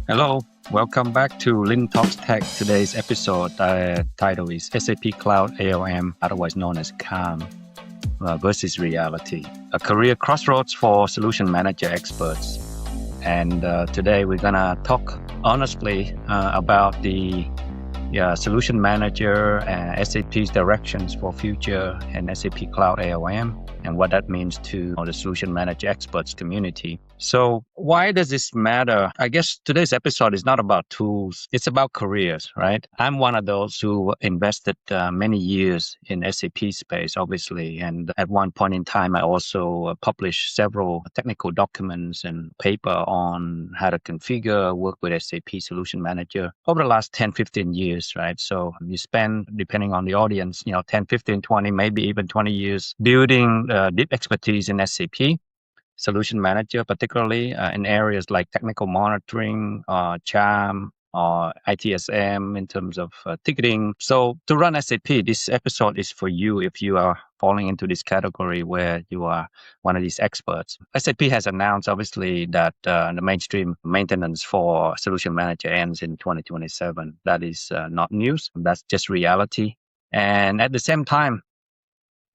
Hello, welcome back to Linh Talks Tech. Today's episode title is SAP Cloud ALM, otherwise known as CALM, versus reality, a career crossroads for solution manager experts. And today we're gonna talk honestly about the solution manager and SAP's directions for future and SAP Cloud ALM and what that means to the solution manager experts community. So why does this matter? I guess today's episode is not about tools. It's about careers, right? I'm one of those who invested many years in SAP space, obviously. And at one point in time, I also published several technical documents and paper on how to configure, work with SAP Solution Manager over the last 10, 15 years, right? So you spend, depending on the audience, 10, 15, 20, maybe even 20 years building deep expertise in SAP Solution Manager, particularly in areas like technical monitoring, CHAM, or ITSM in terms of ticketing. So to run SAP, this episode is for you if you are falling into this category where you are one of these experts. SAP has announced, obviously, that the mainstream maintenance for Solution Manager ends in 2027. That is not news. That's just reality. And at the same time,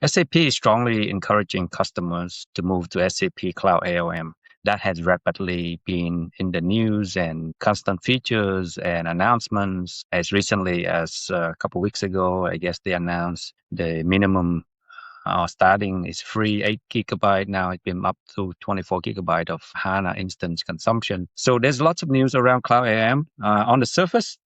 SAP is strongly encouraging customers to move to SAP Cloud ALM. That has rapidly been in the news and constant features and announcements. As recently as a couple of weeks ago, I guess they announced the minimum starting is free 8 gigabyte. Now it's been up to 24 gigabyte of HANA instance consumption. So there's lots of news around Cloud ALM. On the surface,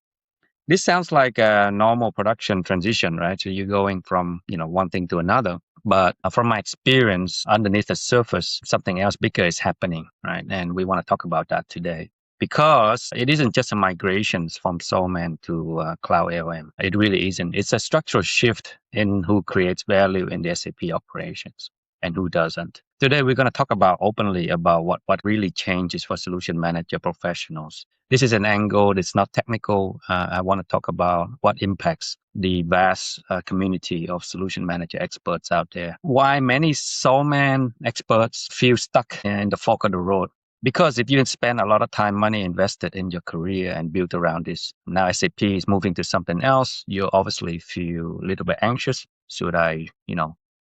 this sounds like a normal production transition, right? So you're going from, one thing to another. But from my experience, underneath the surface, something else bigger is happening, right? And we want to talk about that today. Because it isn't just a migration from SolMan to Cloud ALM. It really isn't. It's a structural shift in who creates value in the SAP operations and who doesn't. Today, we're going to talk openly about what really changes for solution manager professionals. This is an angle that's not technical. I want to talk about what impacts the vast community of solution manager experts out there. Why many SolMan experts feel stuck in the fork of the road. Because if you spend a lot of time, money invested in your career and built around this, now SAP is moving to something else, you obviously feel a little bit anxious. Should I,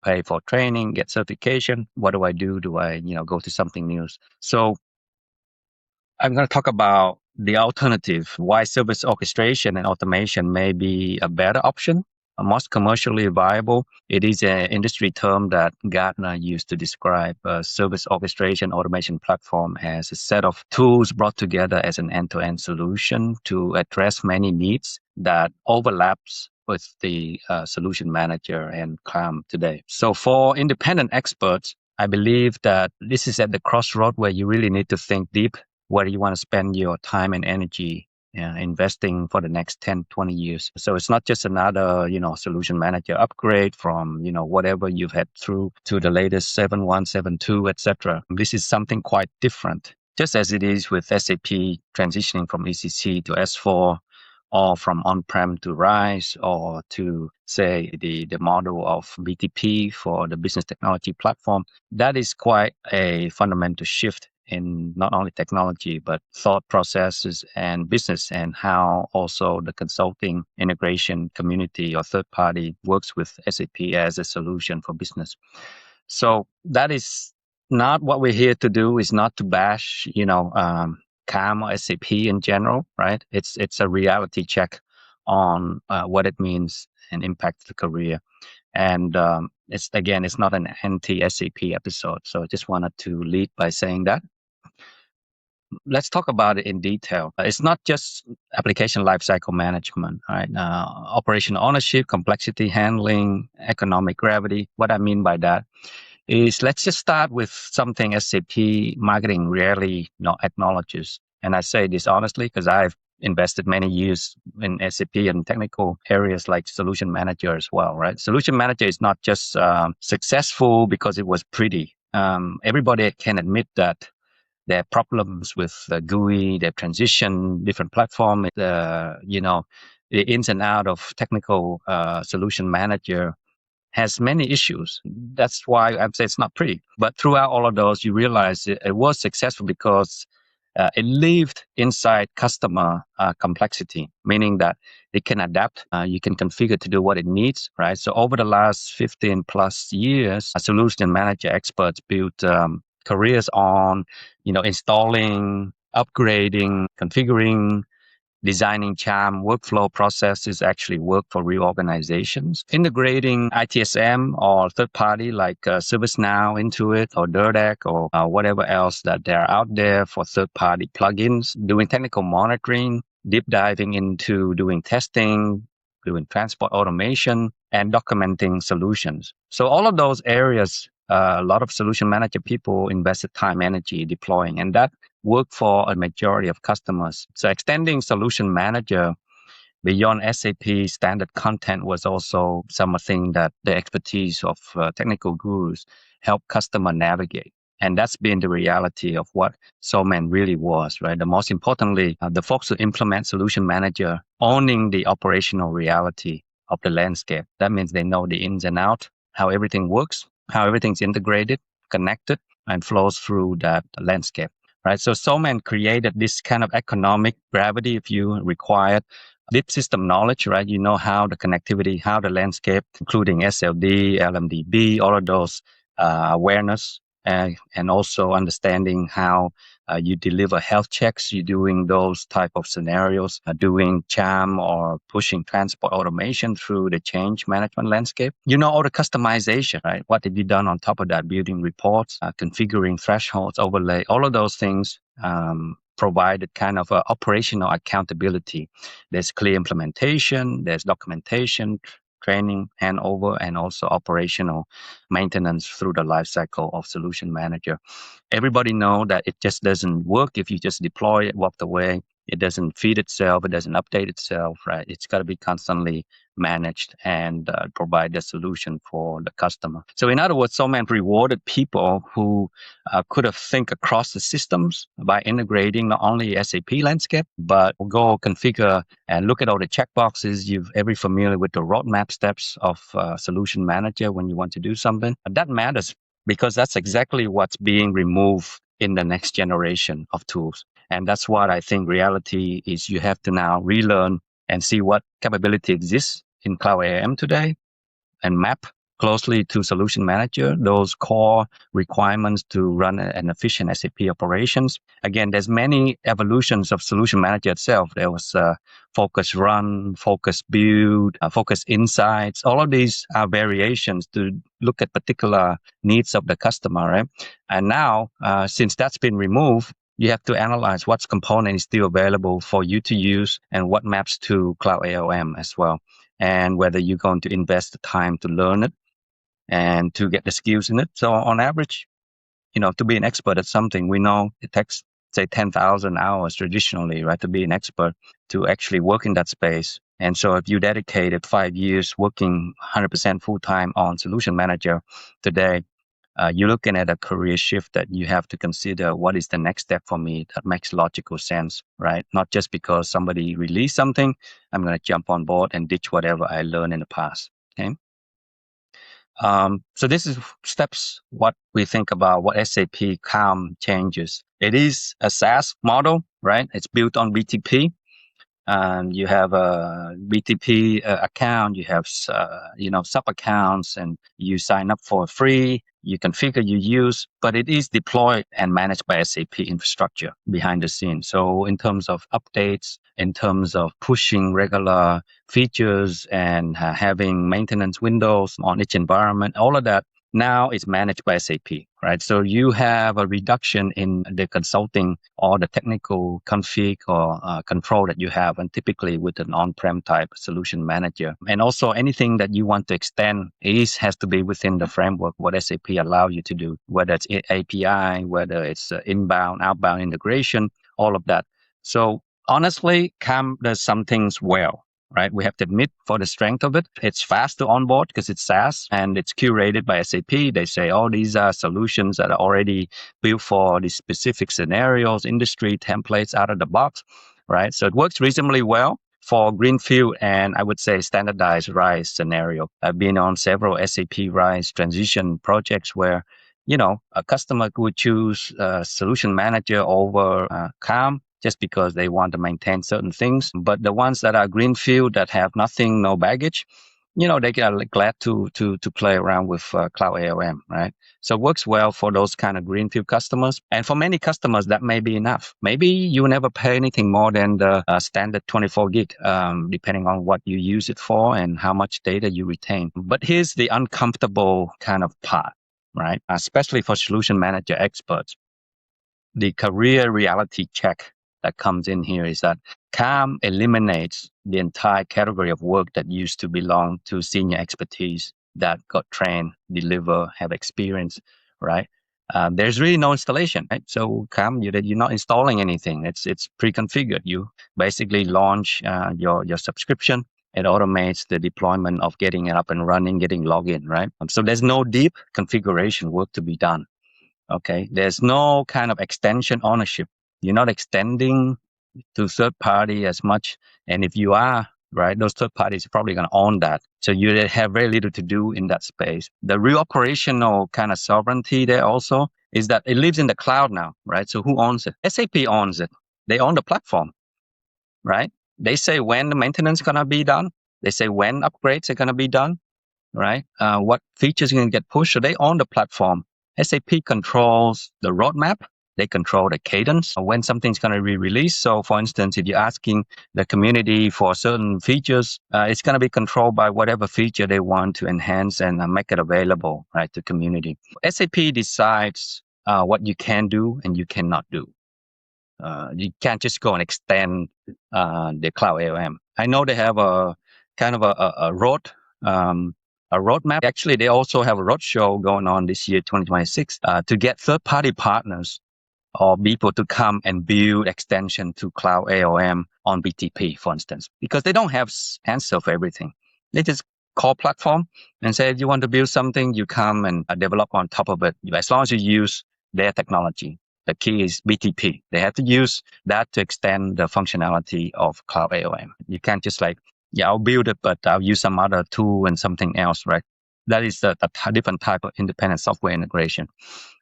pay for training, get certification? What do I do? Do I, go to something new? So I'm going to talk about the alternative, why service orchestration and automation may be a better option, a most commercially viable. It is an industry term that Gartner used to describe a service orchestration automation platform as a set of tools brought together as an end-to-end solution to address many needs that overlaps with the solution manager and CALM today. So for independent experts, I believe that this is at the crossroad where you really need to think deep where you want to spend your time and energy investing for the next 10, 20 years. So it's not just another, solution manager upgrade from, whatever you've had through to the latest 7.1, 7.2, etc. This is something quite different, just as it is with SAP transitioning from ECC to S4 or from on-prem to RISE or to, say, the model of BTP for the business technology platform. That is quite a fundamental shift in not only technology, but thought processes and business, and how also the consulting integration community or third party works with SAP as a solution for business. So that is not what we're here to do, is not to bash, CAM or SAP in general, right? It's a reality check on what it means and impacts the career. And it's not an anti-SAP episode. So I just wanted to lead by saying that. Let's talk about it in detail. It's not just application lifecycle management, right? Operational ownership, complexity handling, economic gravity. What I mean by that is, let's just start with something SAP marketing rarely acknowledges. And I say this honestly because I've invested many years in SAP and technical areas like Solution Manager as well, right? Solution Manager is not just successful because it was pretty. Everybody can admit that there are problems with the GUI, their transition, different platform, the ins and out of technical solution manager has many issues. That's why I'm saying it's not pretty. But throughout all of those, you realize it was successful because it lived inside customer complexity, meaning that it can adapt. You can configure to do what it needs, right? So over the last 15 plus years, solution manager experts built careers on, installing, upgrading, configuring, designing charm workflow processes actually work for real organizations. Integrating ITSM or third party like ServiceNow into it, or Direct, or whatever else that they're out there for third party plugins. Doing technical monitoring, deep diving into doing testing, doing transport automation, and documenting solutions. So all of those areas, a lot of solution manager people invested time, energy deploying, and that work for a majority of customers. So extending Solution Manager beyond SAP standard content was also something that the expertise of technical gurus help customer navigate. And that's been the reality of what SolMan really was, right? The most importantly, the folks who implement Solution Manager owning the operational reality of the landscape. That means they know the ins and outs, how everything works, how everything's integrated, connected, and flows through that landscape. Right. So SolMan created this kind of economic gravity, if you required deep system knowledge, right? You know how the connectivity, how the landscape, including SLD, LMDB, all of those awareness, and also understanding how you deliver health checks. You're doing those type of scenarios, doing CHAM or pushing transport automation through the change management landscape. You know all the customization, right? What have you done on top of that? Building reports, configuring thresholds, overlay, all of those things provided kind of operational accountability. There's clear implementation, there's documentation, training, handover, and also operational maintenance through the life cycle of Solution Manager. Everybody know that it just doesn't work if you just deploy it, walk away. It doesn't feed itself. It doesn't update itself, right? It's got to be constantly managed and provide a solution for the customer. So in other words, SolMan rewarded people who could have think across the systems by integrating not only SAP landscape, but go configure and look at all the checkboxes. You're very familiar with the roadmap steps of Solution Manager when you want to do something. That matters because that's exactly what's being removed in the next generation of tools. And that's what I think reality is. You have to now relearn and see what capability exists in Cloud ALM today and map closely to Solution Manager, those core requirements to run an efficient SAP operations. Again, there's many evolutions of Solution Manager itself. There was focus run, focus build, focus insights. All of these are variations to look at particular needs of the customer, right? And now, since that's been removed, you have to analyze what component is still available for you to use and what maps to Cloud ALM as well. And whether you're going to invest the time to learn it and to get the skills in it. So on average, to be an expert at something, we know it takes, say, 10,000 hours traditionally, right, to be an expert, to actually work in that space. And so if you dedicated 5 years working 100% full-time on Solution Manager today, you're looking at a career shift that you have to consider what is the next step for me that makes logical sense, right? Not just because somebody released something, I'm going to jump on board and ditch whatever I learned in the past, okay? So this is steps what we think about what SAP CALM changes. It is a SaaS model, right? It's built on BTP. You have a BTP account, you have, sub accounts, and you sign up for free, you configure, you use, but it is deployed and managed by SAP infrastructure behind the scenes. So in terms of updates, in terms of pushing regular features and having maintenance windows on each environment, all of that now is managed by SAP, right? So you have a reduction in the consulting or the technical config or control that you have, and typically with an on-prem type solution manager. And also anything that you want to extend has to be within the framework what SAP allow you to do, whether it's API, whether it's inbound, outbound integration, all of that. So honestly, CAM does some things well. Right, we have to admit for the strength of it. It's fast to onboard because it's SaaS and it's curated by SAP. They say, oh, these are solutions that are already built for these specific scenarios, industry templates out of the box, right? So it works reasonably well for greenfield and I would say standardized RISE scenario. I've been on several SAP RISE transition projects where A customer would choose Solution Manager over CAM just because they want to maintain certain things. But the ones that are greenfield that have nothing, no baggage, they are glad to play around with Cloud ALM, right? So it works well for those kind of greenfield customers. And for many customers, that may be enough. Maybe you never pay anything more than the standard 24 gig, depending on what you use it for and how much data you retain. But here's the uncomfortable kind of part, right? Especially for solution manager experts. The career reality check that comes in here is that CAM eliminates the entire category of work that used to belong to senior expertise that got trained, deliver, have experience, right? There's really no installation, right? So CAM, you're not installing anything. It's pre-configured. You basically launch your subscription. It automates the deployment of getting it up and running, getting login, right? So there's no deep configuration work to be done. Okay, there's no kind of extension ownership. You're not extending to third party as much, and if you are, right, those third parties are probably going to own that. So you have very little to do in that space. The real operational kind of sovereignty there also is that it lives in the cloud now, right? So who owns it? SAP owns it. They own the platform, right? They say when the maintenance is going to be done. They say when upgrades are going to be done, right? What features are going to get pushed. So they own the platform. SAP controls the roadmap. They control the cadence of when something's going to be released. So, for instance, if you're asking the community for certain features, it's going to be controlled by whatever feature they want to enhance and make it available, right, to community. SAP decides what you can do and you cannot do. You can't just go and extend the Cloud ALM. I know they have a kind of a roadmap. Actually, they also have a roadshow going on this year, 2026, to get third-party partners or people to come and build extension to Cloud ALM on BTP, for instance, because they don't have answer for everything. They just call platform and say, if you want to build something, you come and develop on top of it, as long as you use their technology. The key is BTP. They have to use that to extend the functionality of Cloud ALM. You can't just I'll build it, but I'll use some other tool and something else, right? That is a different type of independent software integration.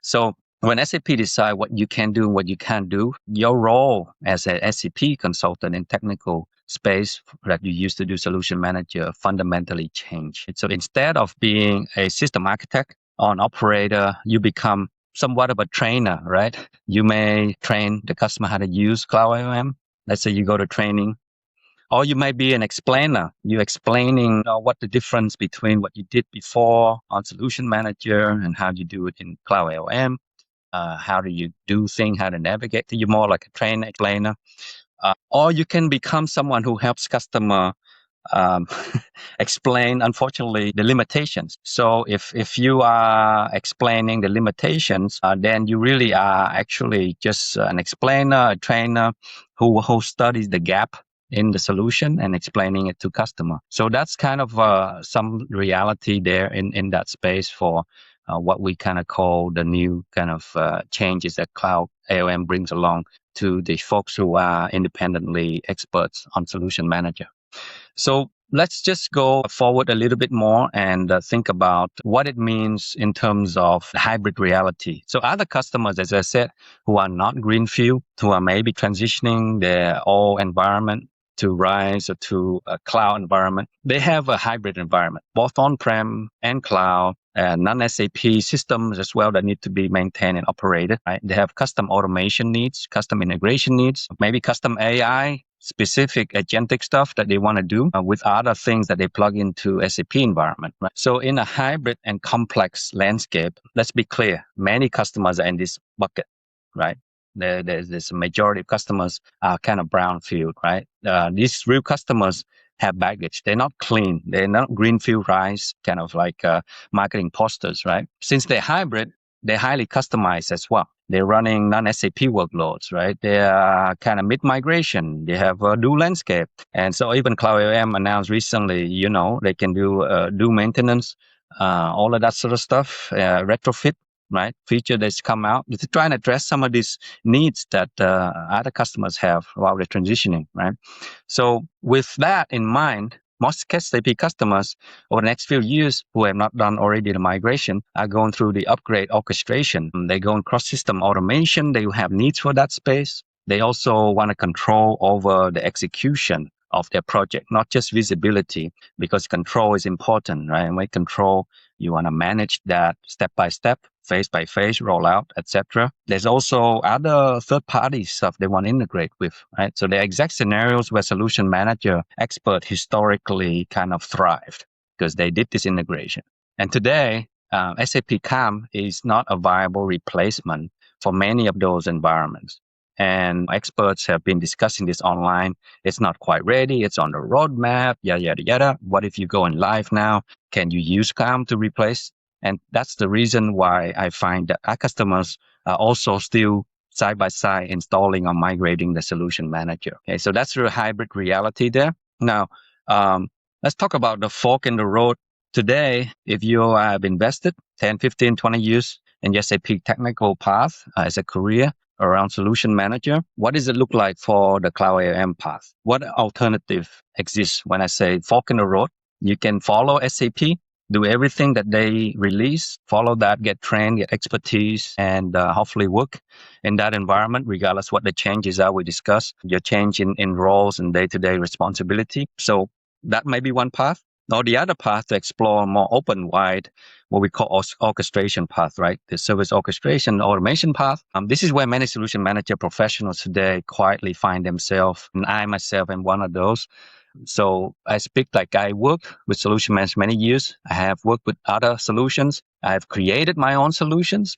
So when SAP decide what you can do and what you can't do, your role as an SAP consultant in technical space that you used to do solution manager fundamentally change. So instead of being a system architect or an operator, you become somewhat of a trainer, right? You may train the customer how to use Cloud ALM. Let's say you go to training. Or you may be an explainer. You're explaining what the difference between what you did before on Solution Manager and how you do it in Cloud ALM. How do you do things, how to navigate. You're more like a trainer, explainer. Or you can become someone who helps customer explain, unfortunately, the limitations. So if you are explaining the limitations, then you really are actually just an explainer, a trainer who studies the gap in the solution and explaining it to customer. So that's kind of some reality there in that space for what we kind of call the new kind of changes that Cloud ALM brings along to the folks who are independently experts on Solution Manager. So let's just go forward a little bit more and think about what it means in terms of hybrid reality. So other customers, as I said, who are not greenfield, who are maybe transitioning their old environment to RISE or to a cloud environment, they have a hybrid environment, both on-prem and cloud, non-SAP systems as well that need to be maintained and operated. Right? They have custom automation needs, custom integration needs, maybe custom AI, specific agentic stuff that they want to do with other things that they plug into SAP environment. Right? So in a hybrid and complex landscape, let's be clear, many customers are in this bucket, right? There's a majority of customers are kind of brownfield, right? These real customers have baggage. They're not clean. They're not greenfield RISE, kind of like marketing posters, right? Since they're hybrid, they're highly customized as well. They're running non-SAP workloads, right? They are kind of mid-migration. They have a dual landscape. And so even Cloud ALM announced recently, they can do maintenance, all of that sort of stuff, retrofit, right? Feature that's come out to try and address some of these needs that other customers have while they're transitioning, right? So with that in mind, Most SAP customers over the next few years who have not done already the migration are going through the upgrade orchestration. They go on cross-system automation. They have needs for that space. They also want to control over the execution of their project, not just visibility, because control is important, right? And with control, you want to manage that step by step, phase by phase, rollout, etc. There's also other third-party stuff they want to integrate with, right? So the exact scenarios where Solution Manager expert historically kind of thrived because they did this integration. And today, SAP CAM is not a viable replacement for many of those environments. And experts have been discussing this online. It's not quite ready. It's on the roadmap, yada, yada, yada. What if you go in live now? Can you use CAM to replace? And that's the reason why I find that our customers are also still side by side installing or migrating the Solution Manager. Okay, so that's the hybrid reality there. Now, let's talk about the fork in the road. Today, if you have invested 10, 15, 20 years in the SAP technical path as a career around Solution Manager, what does it look like for the Cloud ALM path? What alternative exists when I say fork in the road? You can follow SAP, do everything that they release, follow that, get trained, get expertise, and hopefully work in that environment, regardless what the changes are we discuss, your change in roles and day-to-day responsibility. So that may be one path. Or the other path to explore more open, wide, what we call orchestration path, right? The service orchestration automation path. This is where many solution manager professionals today quietly find themselves, and I myself am one of those. So I speak like I work with solution management many years. I have worked with other solutions. I have created my own solutions.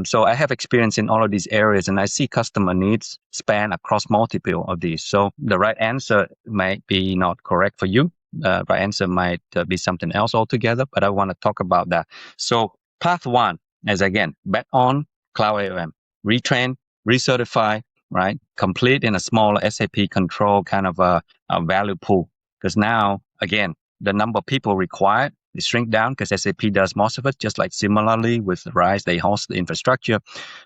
So I have experience in all of these areas, and I see customer needs span across multiple of these. So the right answer might be not correct for you. The right answer might be something else altogether, but I want to talk about that. So path one is, again, bet on Cloud ALM, retrain, recertify, right? Complete in a small SAP control kind of a value pool. Because now, again, the number of people required is shrink down because SAP does most of it, just like similarly with RISE, they host the infrastructure.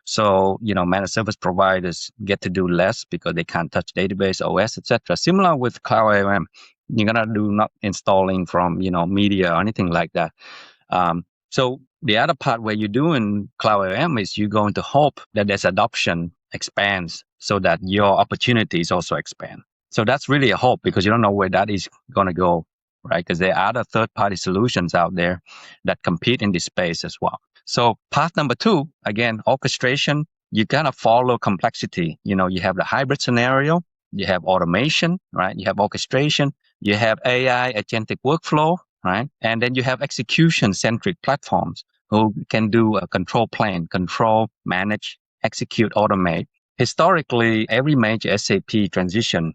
So, managed service providers get to do less because they can't touch database, OS, etc. Similar with Cloud ALM. You're going to do not installing from, media or anything like that. So the other part where you do in Cloud ALM is you're going to hope that this adoption expands so that your opportunities also expand. So that's really a hope because you don't know where that is going to go, right? Because there are other third-party solutions out there that compete in this space as well. So path number two, again, orchestration, you kind of follow complexity. You have the hybrid scenario, you have automation, right? You have orchestration, you have AI agentic workflow, right? And then you have execution-centric platforms who can do a control plane, control, manage, execute, automate. Historically, every major SAP transition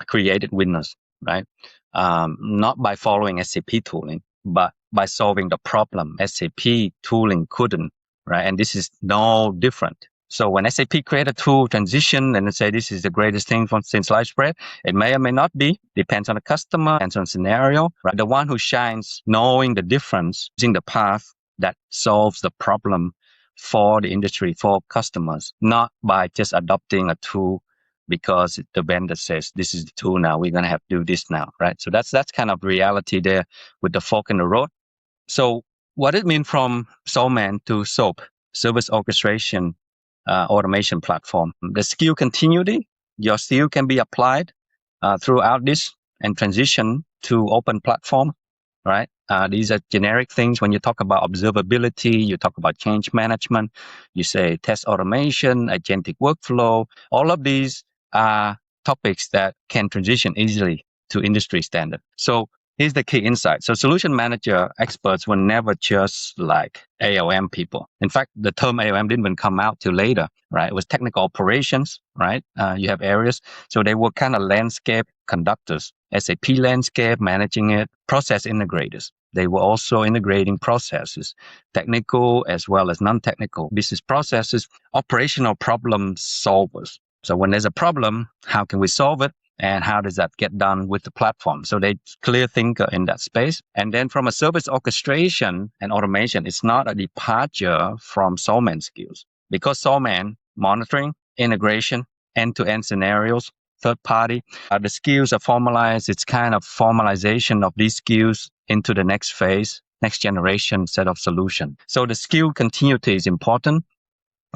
created winners, right? Not by following SAP tooling, but by solving the problem SAP tooling couldn't, right? And this is no different. So when SAP create a tool transition and say this is the greatest thing since sliced bread, it may or may not be. Depends on the customer, depends on the scenario. Right? The one who shines knowing the difference, using the path that solves the problem for the industry, for customers, not by just adopting a tool because the vendor says this is the tool now, we're going to have to do this now, right? So that's kind of reality there with the fork in the road. So what it means from SolMan to SOAP, Service Orchestration Automation Platform. The skill continuity, your skill can be applied throughout this and transition to open platform, right? These are generic things. When you talk about observability, you talk about change management, you say test automation, agentic workflow, all of these are topics that can transition easily to industry standard. So here's the key insight. So solution manager experts were never just like ALM people. In fact, the term ALM didn't even come out till later, right? It was technical operations, right? You have areas. So they were kind of landscape conductors, SAP landscape, managing it, process integrators. They were also integrating processes, technical as well as non-technical business processes, operational problem solvers. So when there's a problem, how can we solve it? And how does that get done with the platform? So they clear thinker in that space. And then from a service orchestration and automation, it's not a departure from SolMan skills. Because SolMan, monitoring, integration, end-to-end scenarios, third party. The skills are formalized. It's kind of formalization of these skills into the next phase, next generation set of solution. So the skill continuity is important.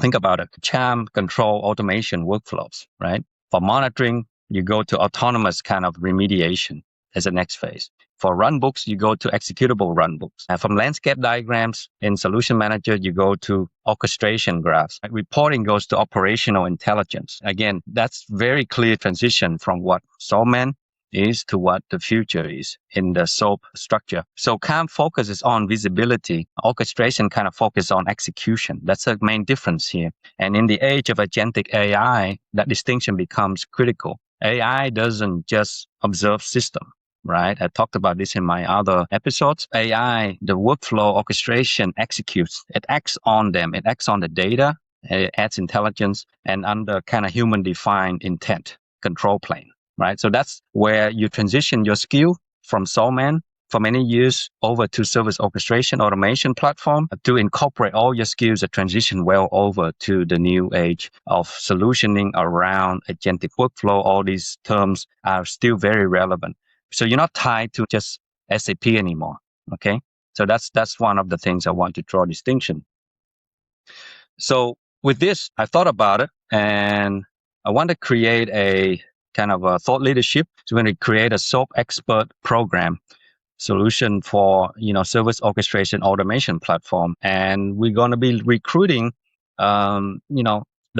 Think about it. CHAM, control, automation, workflows, right? For monitoring, you go to autonomous kind of remediation as the next phase. For runbooks, you go to executable runbooks. And from landscape diagrams in Solution Manager, you go to orchestration graphs. Reporting goes to operational intelligence. Again, that's very clear transition from what SolMan is to what the future is in the SOAP structure. So CAM focuses on visibility. Orchestration kind of focuses on execution. That's the main difference here. And in the age of agentic AI, that distinction becomes critical. AI doesn't just observe system, right? I talked about this in my other episodes. AI, the workflow orchestration executes. It acts on them. It acts on the data. It adds intelligence and under kind of human-defined intent control plane. Right. So that's where you transition your skill from SolMan for many years over to service orchestration automation platform to incorporate all your skills that transition well over to the new age of solutioning around agentic workflow. All these terms are still very relevant. So you're not tied to just SAP anymore. Okay. So that's one of the things I want to draw distinction. So with this, I thought about it and I want to create a kind of a thought leadership. So we're going to create a SOAP expert program solution for, service orchestration automation platform. And we're going to be recruiting, the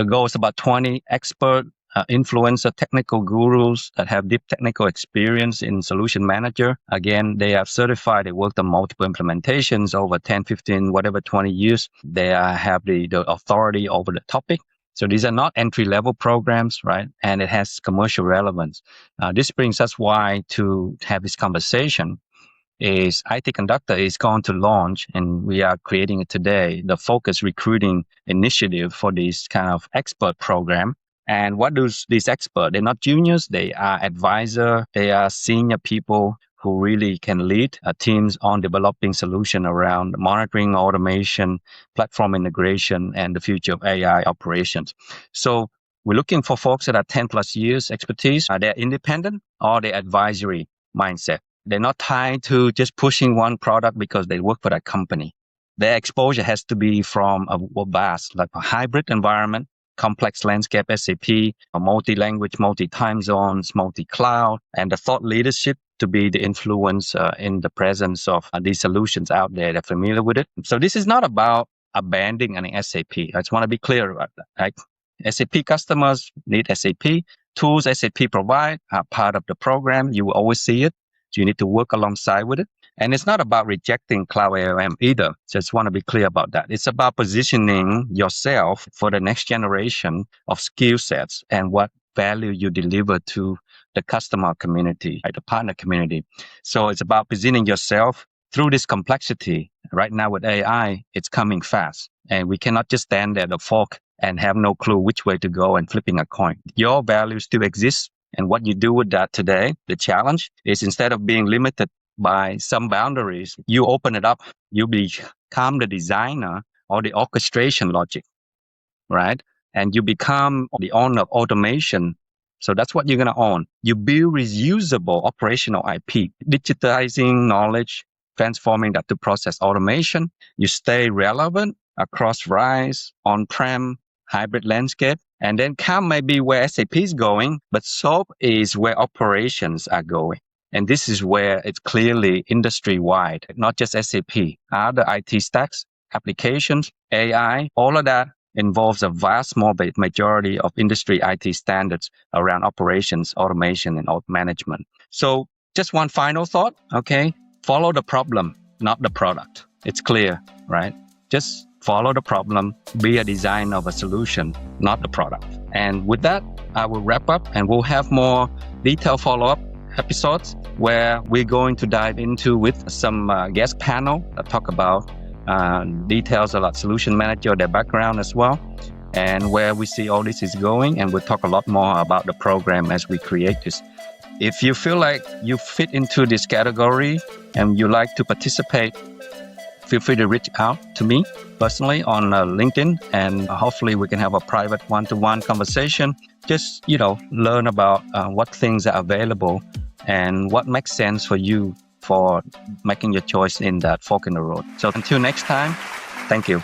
goal is about 20 expert influencer technical gurus that have deep technical experience in Solution Manager. Again, they are certified. They worked on multiple implementations over 10, 15, whatever, 20 years. They have the authority over the topic. So these are not entry-level programs, right? And it has commercial relevance. This brings us why to have this conversation is IT-Conductor is going to launch, and we are creating it today, the focus recruiting initiative for this kind of expert program. And what do these experts? They're not juniors. They are advisor. They are senior people who really can lead teams on developing solution around monitoring, automation, platform integration, and the future of AI operations. So we're looking for folks that are 10 plus years expertise. They're independent or they're advisory mindset. They're not tied to just pushing one product because they work for that company. Their exposure has to be from a vast, like a hybrid environment, complex landscape SAP, a multi-language, multi-time zones, multi-cloud, and the thought leadership to be the influence in the presence of these solutions out there that are familiar with it. So this is not about abandoning SAP. I just want to be clear about that. Right? SAP customers need SAP. Tools SAP provide are part of the program. You will always see it. So you need to work alongside with it. And it's not about rejecting Cloud ALM either. Just want to be clear about that. It's about positioning yourself for the next generation of skill sets and what value you deliver to the customer community, right, the partner community. So it's about positioning yourself through this complexity. Right now with AI, it's coming fast. And we cannot just stand at the fork and have no clue which way to go and flipping a coin. Your value still exists. And what you do with that today, the challenge is instead of being limited by some boundaries, you open it up. You become the designer or the orchestration logic, right? And you become the owner of automation. So that's what you're going to own. You build reusable operational IP, digitizing knowledge, transforming that to process automation. You stay relevant across RISE, on-prem, hybrid landscape. And then CAM may be where SAP is going, but SOAP is where operations are going. And this is where it's clearly industry-wide, not just SAP. Other IT stacks, applications, AI, all of that involves a vast majority of industry IT standards around operations, automation, and management. So just one final thought, okay? Follow the problem, not the product. It's clear, right? Just follow the problem, be a designer of a solution, not the product. And with that, I will wrap up and we'll have more detailed follow-up episodes where we're going to dive into with some guest panel that talk about details about Solution Manager, their background as well, and where we see all this is going. And we'll talk a lot more about the program as we create this. If you feel like you fit into this category and you like to participate, feel free to reach out to me personally on LinkedIn, and hopefully we can have a private one-to-one conversation. Just, learn about what things are available and what makes sense for you for making your choice in that fork in the road. So until next time, thank you.